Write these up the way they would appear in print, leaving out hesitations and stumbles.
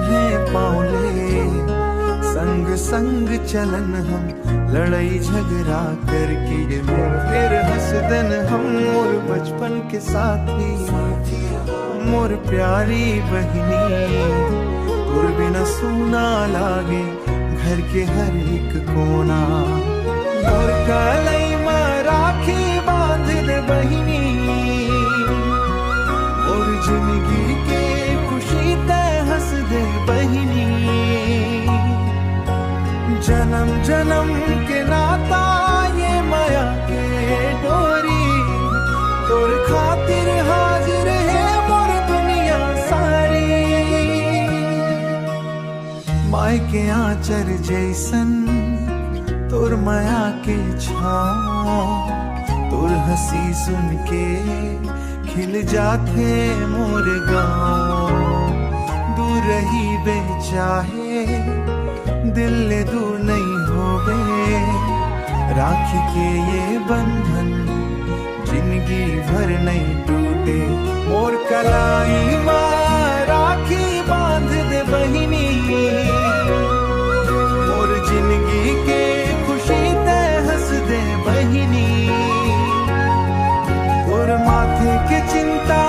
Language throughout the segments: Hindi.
है पाउले, संग संग चलन हम लड़ाई झगड़ा करके फिर हंसदन हम मोर बचपन के साथी, मोर प्यारी बहिनी। तुर बिना सूना लागे घर के हर एक कोना, मोर कलाई में राखी बांध दे बहिनी। और जिंदगी के खुशी ते हंस दे बहिनी। जन्म जन्म के नाता ये माया के डोरी, तोर खातिर हाजिर है मोर दुनिया सारी। माय के आंचर जैसन तोर माया के छाँव, तोर हंसी सुन के खिल जाते मोर गाँव। दूर रही बेचाहे दिल ले दूर नहीं होवे, राखी के ये बंधन जिंदगी भर नहीं टूटे। मोर कलाई माँ राखी बांध दे बहिनी, मोर जिंदगी के खुशी ते हंस दे बहिनी। तोर माथे के चिंता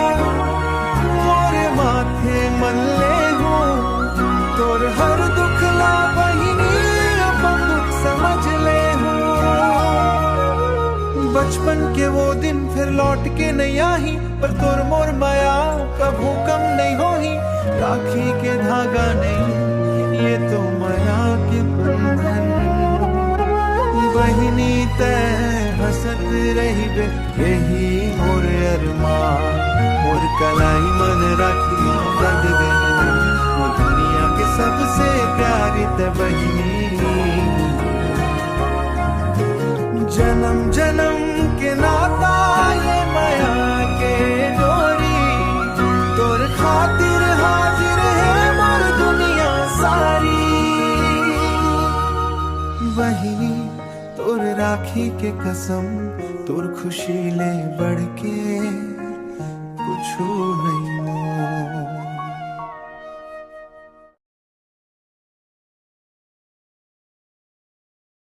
मोर माथे मल्ले हो, तोर हर दुख ला बहिनी अपन दुख समझ ले हो। बचपन के वो दिन फिर लौट के नहीं आही, पर तोर मोर माया कभू कम नहीं होही। राखी के धागा नहीं ये तो माया के बंधन, बहिनी तय हंसत रही बे यही मोर अरमान। मोर कलाई मन राखी बांध दे, वो दुनिया के सबसे प्यारी ते बहिनी। जन्म जन्म के नाता ये माया के डोरी, तोर खातिर हाजिर है मोर दुनिया सारी। बहिनी तोर राखी के कसम, तोर खुशी ले बढ़ के कुछ नहीं।